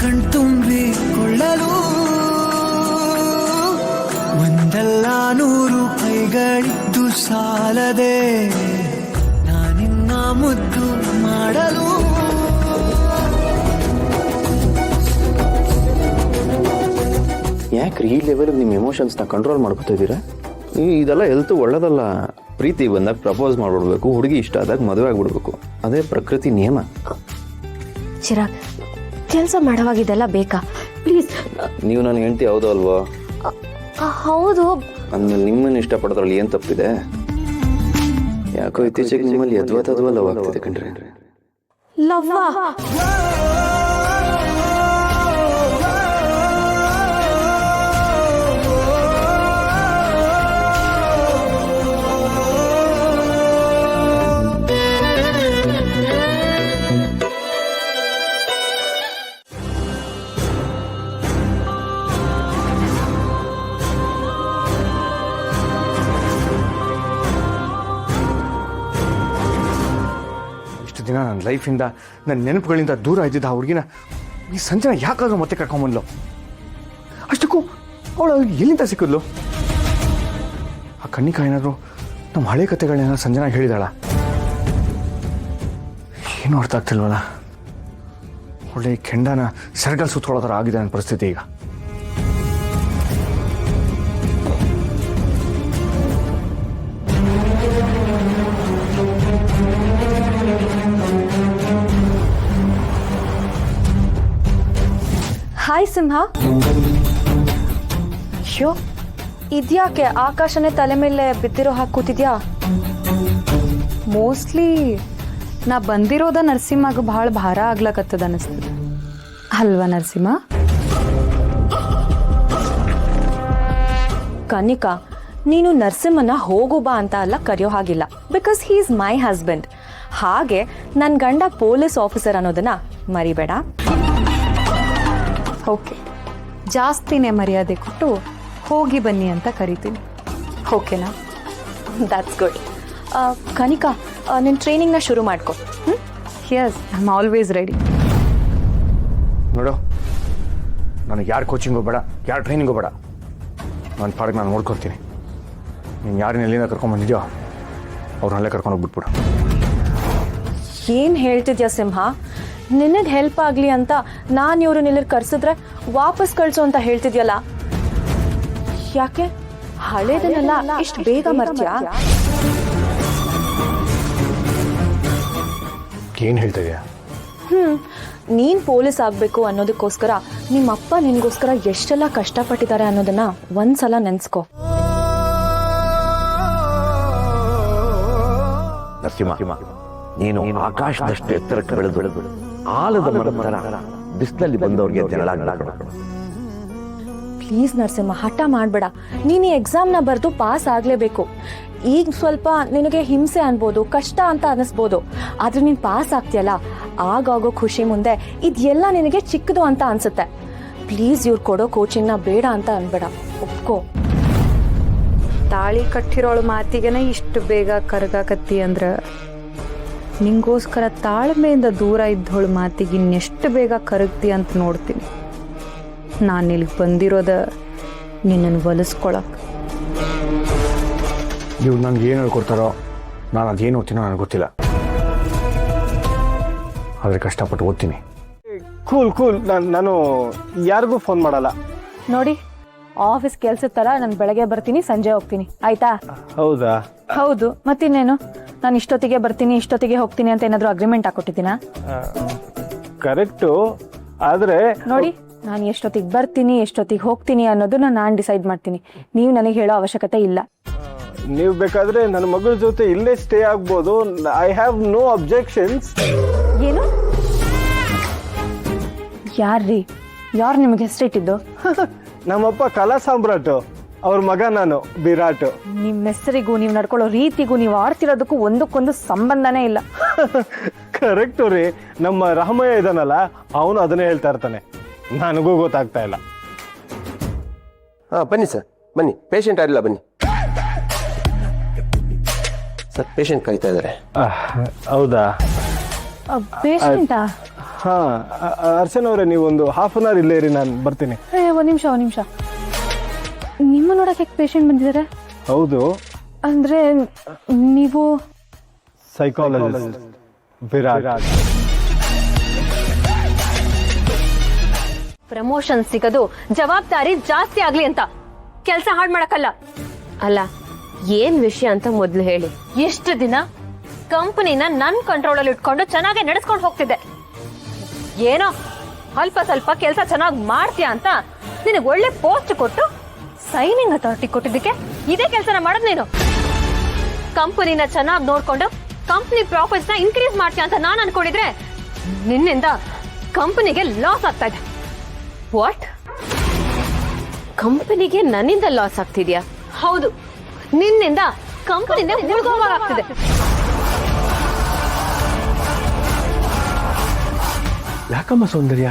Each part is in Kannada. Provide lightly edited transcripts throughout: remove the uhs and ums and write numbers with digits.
ಕಣ್ತುಂಬಿಕೊಳ್ಳಲು ಒಂದಲ್ಲ 100 ಕೈಗಳಿದ್ದು ಸಾಲದೆ ನಾನಿನ್ನ ಮುದ್ದು ಮಾಡಲು. ಯಾಕ್ರಿ ಈ ಲೆವೆಲ್ ನಿಮ್ಮ ಎಮೋಷನ್ಸ್ನ ಕಂಟ್ರೋಲ್ ಮಾಡ್ಕೊತಾ ಇದ್ದೀರಾ? ಇದೆಲ್ಲ ಹೆಲ್ತ್ ಒಳ್ಳೇದಲ್ಲ. ಪ್ರೀತಿ ಬಂದಾಗ ಪ್ರಪೋಸ್ ಮಾಡ್ಬಿಡ್ಬೇಕು, ಹುಡುಗಿ ಇಷ್ಟ ಆದಾಗ ಮದುವೆ ಆಗ್ಬಿಡ್ಬೇಕು, ಅದೇ ಪ್ರಕೃತಿ ನಿಯಮ. ಚಿರಾಗ್, ಕೆಲಸ ಮಾಡೋವಾಗ ಇದೆಲ್ಲ ಬೇಕಾ? ಪ್ಲೀಸ್. ನೀವು ನನ್ನ ಹೆಂಡತಿ ಹೌದು ಅಲ್ವಾ? ಹೌದು. ಅಂದ್ಮೇಲೆ ನಿಮ್ಮನ್ನು ಇಷ್ಟಪಡೋದ್ರಲ್ಲಿ ಏನು ತಪ್ಪಿದೆ? ಯಾಕೋ ಇತ್ತೀಚೆಗೆ ನಿಮ್ಮಲ್ಲಿ ಅದ್ವಾ ಲವ್ ಆಗ್ತಿದೆ ಕಣ್ರಿ. ಲವ್ವಾ? ದಿನ ನನ್ನ ಲೈಫಿಂದ, ನನ್ನ ನೆನಪುಗಳಿಂದ ದೂರ ಇದ್ದಿದ್ದ ಆ ಹುಡುಗಿನ ಈ ಸಂಜೆ ಯಾಕಾದ್ರೂ ಮತ್ತೆ ಕರ್ಕೊಂಬಂದ್ಲು? ಅಷ್ಟಕ್ಕೂ ಅವಳು ಎಲ್ಲಿಂದ ಸಿಕ್ಕಿದ್ಲು? ಆ ಕಣ್ಣಿಕ ಏನಾದ್ರು ನಮ್ಮ ಹಳೆ ಕಥೆಗಳನ್ನೇನಾದ್ರು ಸಂಜನಾ ಹೇಳಿದಾಳ? ಏನು ಅರ್ಥ ಆಗ್ತಿಲ್ವಲ್ಲ. ಒಳ್ಳೆ ಕೆಂಡನ ಸೆರಗಲ್ ಸುತ್ಕೊಳ್ಳೋ ಥರ ಆಗಿದೆ ನನ್ನ ಪರಿಸ್ಥಿತಿ ಈಗ. ಹಾಯ್ ಸಿಂಹ. ಅಯ್ಯೋ, ಇದ್ಯಾಕೆ ಆಕಾಶನೇ ತಲೆ ಮೇಲೆ ಬಿದ್ದಿರೋ ಹಾಕಿ ಕೂತಿದ್ಯಾ? ಮೋಸ್ಟ್ಲಿ ನಾ ಬಂದಿರೋದ ನರಸಿಂಹಗ ಭಾಳ ಭಾರ ಆಗ್ಲಕತ್ತದ ಅನಿಸ್ತದೆ ಅಲ್ವಾ ನರಸಿಂಹ? ಕನಿಕಾ, ನೀನು ನರಸಿಂಹನ ಹೋಗು ಬಾ ಅಂತ ಅಲ್ಲ ಕರೆಯೋ ಹಾಗಿಲ್ಲ. Because he is my husband. ಹಾಗೆ ನನ್ನ ಗಂಡ ಪೊಲೀಸ್ ಆಫೀಸರ್ ಅನ್ನೋದನ್ನ ಮರಿಬೇಡ. ಓಕೆ, ಜಾಸ್ತಿನೇ ಮರ್ಯಾದೆ ಕೊಟ್ಟು ಹೋಗಿ ಬನ್ನಿ ಅಂತ ಕರಿತೀನಿ. ಓಕೆನಾ? That's good. ಕನಿಕಾ, ನಿನ್ನ ಟ್ರೈನಿಂಗ್ನ ಶುರು ಮಾಡ್ಕೊ. Yes, I am always ready. ನೋಡು, ನನಗೆ ಯಾರು ಕೋಚಿಂಗು ಬೇಡ, ಯಾರು ಟ್ರೈನಿಂಗು ಬೇಡ. ನನ್ನ ಪಾಡಿಗೆ ನಾನು ನೋಡ್ಕೊಡ್ತೀನಿ. ನೀನು ಯಾರನ್ನ ಎಲ್ಲಿಂದ ಕರ್ಕೊಂಡ್ಬಂದಿದ್ಯೋ ಅವ್ರನ್ನಲ್ಲೇ ಕರ್ಕೊಂಡೋಗ್ಬಿಟ್ಬಿಡು. ಏನು ಹೇಳ್ತಿದ್ಯಾ ಸಿಂಹ? ನಿನಗೆ ಹೆಲ್ಪ್ ಆಗಲಿ ಅಂತ ನಾನು ಇವರು ನಿಲ್ಲಿಗೆ ಕರ್ಸಿದ್ರೆ ವಾಪಸ್ ಕಳಿಸು ಅಂತ ಹೇಳ್ತಿದ್ಯಲ್ಲ, ಯಾಕೆ? ಹಳೇದನ್ನೆಲ್ಲ ಇಷ್ಟು ಬೇಗ ಮರ್ತ್ಯಾ? ಏನು ಹೇಳ್ತಾ ಇದೆಯಾ? ನೀನು ಪೊಲೀಸ್ ಆಗಬೇಕು ಅನ್ನೋದಕ್ಕೋಸ್ಕರ ನಿಮ್ಮಪ್ಪ ನಿನಗೋಸ್ಕರ ಎಷ್ಟೆಲ್ಲ ಕಷ್ಟಪಟ್ಟಿದ್ದಾರೆ ಅನ್ನೋದನ್ನ ಒಂದ್ಸಲ ನೆನೆಸ್ಕೊ. ನರಸಿಂಹ, ನೀನು ಆಕಾಶದಷ್ಟು ಎತ್ತರಕ್ಕೆ ಬೆಳೆದು ಆಲದ ಮರದ ಬಿಸಿಲಲ್ಲಿ ಬಂದವ್ರಿಗೆ ತೆರಳಾಗ. ಪ್ಲೀಸ್ ನರಸಿಂಹ, ಹಠ ಮಾಡಬೇಡ. ನೀನು ಈ ಎಕ್ಸಾಮ್ನ ಬರೆದು ಪಾಸ್ ಆಗಲೇಬೇಕು. ಈಗ ಸ್ವಲ್ಪ ನಿನಗೆ ಹಿಂಸೆ ಅನ್ಬೋದು, ಕಷ್ಟ ಅಂತ ಅನಿಸ್ಬೋದು, ಆದ್ರೆ ನೀನು ಪಾಸ್ ಆಗ್ತೀಯಲ್ಲ, ಆಗಾಗೋ ಖುಷಿ ಮುಂದೆ ಇದೆಲ್ಲ ನಿನಗೆ ಚಿಕ್ಕದು ಅಂತ ಅನ್ಸುತ್ತೆ. ಪ್ಲೀಸ್ ಇವ್ರು ಕೊಡೋ ಕೋಚಿಂಗ್ನ ಬೇಡ ಅಂತ ಅನ್ಬೇಡ, ಒಪ್ಕೋ. ತಾಳಿ ಕಟ್ಟಿರೋಳು ಮಾತಿಗೆನ ಇಷ್ಟು ಬೇಗ ಕರಗಾಕತ್ತಿ ಅಂದ್ರೆ ನಿಂಗೋಸ್ಕರ ತಾಳ್ಮೆಯಿಂದ ದೂರ ಇದ್ದವಳು ಮಾತಿಗೆ ಇನ್ನೆಷ್ಟು ಬೇಗ ಕರಗ್ತಿ ಅಂತ ನೋಡ್ತೀನಿ. ನಾನು ಇಲ್ಲಿಗೆ ಬಂದಿರೋದ ನಿನ್ನನ್ನು ಒಲಿಸ್ಕೊಳಕ್. ನೀವು ನನಗೆ ಏನು ಹೇಳ್ಕೊಡ್ತಾರೋ ನಾನು ಅದೇನು ಓದ್ತೀನೋ ನನಗೆ ಗೊತ್ತಿಲ್ಲ, ಆದರೆ ಕಷ್ಟಪಟ್ಟು ಓದ್ತೀನಿ. ಕೂಲ್. ನಾನು ಯಾರಿಗೂ ಫೋನ್ ಮಾಡಲ್ಲ. ನೋಡಿ, ಆಫೀಸ್ ಕೆಲ್ಸದ ಥರ ನಾನು ಬೆಳಗ್ಗೆ ಬರ್ತೀನಿ, ಸಂಜೆ ಹೋಗ್ತೀನಿ, ಆಯ್ತಾ? ಹೌದಾ? ಹೌದು, ಮತ್ತಿನ್ನೇನು? ನಾನು ಇಷ್ಟೊತ್ತಿಗೆ ಬರ್ತೀನಿ, ಇಷ್ಟೊತ್ತಿಗೆ ಹೋಗ್ತೀನಿ ಅಂತ ಏನಾದರೂ ಅಗ್ರಿಮೆಂಟ್ ಹಾಕೊಟ್ಟಿದ್ದೀನಾ? ಕರೆಕ್ಟು, ಆದರೆ ನೋಡಿ, ನಾನು ಎಷ್ಟೊತ್ತಿಗೆ ಬರ್ತೀನಿ, ಎಷ್ಟೊತ್ತಿಗೆ ಹೋಗ್ತೀನಿ ಅನ್ನೋದನ್ನ ನಾನು ಡಿಸೈಡ್ ಮಾಡ್ತೀನಿ. ನೀವು ನನಗೆ ಹೇಳೋ ಅವಶ್ಯಕತೆ ಇಲ್ಲ. ನೀವು ಬೇಕಾದ್ರೆ ನನ್ನ ಮಗಳ ಜೊತೆ ಇಲ್ಲೇ ಸ್ಟೇ ಆಗ್ಬೋದು. I have no objections. ಏನು? ಯಾರು ನಿಮಗೆ ಹೆಸರಿಟ್ಟಿದ್ದು? ನಮ್ಮಪ್ಪ ಕಲಾ ಸಾಮ್ರಾಟು, ಅವ್ರ ಮಗ ನಾನು ವಿರಾಟ್. ನಿಮ್ಮ ಹೆಸರಿಗೂ ನೀವು ನಡ್ಕೊಳ್ಳೋ ರೀತಿಗೂ ನೀವು ಆಡ್ತಿರೋದಕ್ಕೂ ಒಂದಕ್ಕೊಂದು ಸಂಬಂಧನೇ ಇಲ್ಲ. ಕರೆಕ್ಟು ರೀ. ನಮ್ಮ ರಾಮಯ್ಯ ಇದಾನಲ್ಲ, ಅವನು ಅದನ್ನೇ ಹೇಳ್ತಾ ಇರ್ತಾನೆ, ನನಗೂ ಗೊತ್ತಾಗ್ತಾ ಇಲ್ಲ. ಬನ್ನಿ ಸರ್, ಬನ್ನಿ. ಪೇಷಂಟ್ ಆಗಿಲ್ಲ, ಬನ್ನಿ ಸರ್. ಪೇಷಂಟ್ ಕಾಯ್ತಾ ಇದ್ದಾರೆ. ಹೌದಾ? ಪೇಷಂಟಾ? ಹಾಂ ಅರ್ಚನಾ ಅವರೇ ನೀವೊಂದು ಹಾಫ್ ಅನ್ ಅವರ್ ಇಲ್ಲೇ ಇರಿ, ನಾನು ಬರ್ತೀನಿ. ಒಂದು ನಿಮಿಷ ನಿಮ್ಮ ನೋಡಕ್ಕೆ ಪೇಷಂಟ್ ಬಂದಿದ್ದಾರೆ? ಹೌದು, ಅಂದರೆ ನೀವು ಸೈಕಾಲಜಿಸ್ಟ್ ವಿರಾಟ್. ಪ್ರಮೋಷನ್ ಸಿಗೋದು ಜವಾಬ್ದಾರಿ ಜಾಸ್ತಿ ಆಗ್ಲಿ ಅಂತ, ಕೆಲಸ ಹಾಳು ಮಾಡಕ್ಕಲ್ಲ. ಅಲ್ಲ, ಏನ್ ವಿಷಯ ಅಂತ ಮೊದ್ಲು ಹೇಳಿ. ಎಷ್ಟು ದಿನ ಕಂಪನಿನ ನನ್ ಕಂಟ್ರೋಲ್ ಅಲ್ಲಿ ಇಟ್ಕೊಂಡು ಚೆನ್ನಾಗಿ ನಡೆಸ್ಕೊಂಡು ಹೋಗ್ತಿದ್ದೆ. ಏನೋ ಅಲ್ಪ ಸ್ವಲ್ಪ ಕೆಲಸ ಚೆನ್ನಾಗಿ ಮಾಡ್ತೀಯಾ ಅಂತ ನಿನಗೆ ಒಳ್ಳೆ ಪೋಸ್ಟ್ ಕೊಟ್ಟು ಸೈನಿಂಗ್ ಅಥಾರಿಟಿ ಕೊಟ್ಟಿದ್ದಕ್ಕೆ ಇದೇ ಕೆಲಸನ ಮಾಡೋದು ನೀನು. ಕಂಪನಿನ ಚೆನ್ನಾಗಿ ನೋಡ್ಕೊಂಡು ಕಂಪನಿ ಪ್ರಾಫಿಟ್ಸ್ ನ ಇನ್ಕ್ರೀಸ್ ಮಾಡ್ತೀಯ ಅಂತ ನಾನು ಅನ್ಕೊಂಡಿದ್ರೆ ನಿನ್ನಿಂದ ಕಂಪನಿಗೆ ಲಾಸ್ ಆಗ್ತಾ ಇದೆ. ವಾಟ್? ಕಂಪನಿಗೆ ನನ್ನಿಂದ ಲಾಸ್ ಆಗ್ತಿದ್ಯಾ? ಹೌದು, ನಿನ್ನಿಂದ ಕಂಪನಿಯಿಂದ ಮುಳುಗೋವಾಗ್ತಿದೆ. ಯಾಕಮ್ಮ ಸೌಂದರ್ಯ,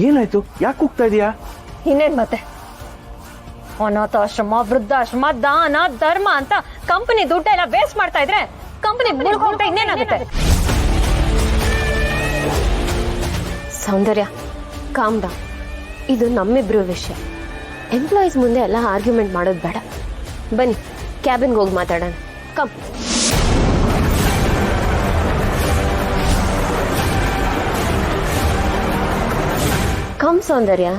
ಏನಾಯ್ತು? ಯಾಕೆ ಹೋಗ್ತಾ ಇದೀಯಾ? ಇನ್ನೇನ್ ಮತ್ತೆ, ಅನಾಥಾಶ್ರಮ, ವೃದ್ಧಾಶ್ರಮ, ದಾನ, ಧರ್ಮ ಅಂತ ಕಂಪನಿ ದುಡ್ಡೆಲ್ಲ ವೇಸ್ಟ್ ಮಾಡ್ತಾ ಇದ್ರೆ ಕಂಪನಿ ಮುಳುಗೋಗ್ತಾ ಇನ್ನೇನಾಗುತ್ತೆ? ಸೌಂದರ್ಯ, ಕಾಮ್ ಡೌನ್. ಇದು ನಮ್ಮಿಬ್ರು ವಿಷಯ. ಎಂಪ್ಲಾಯೀಸ್ ಮುಂದೆ ಎಲ್ಲ ಆರ್ಗ್ಯುಮೆಂಟ್ ಮಾಡೋದು ಬೇಡ. ಬನ್ನಿ ಕ್ಯಾಬಿನ್ಗೆ ಹೋಗಿ ಮಾತಾಡೋಣ. ಕಮ್. ಕಮ್ ಸೌಂದರ್ಯ.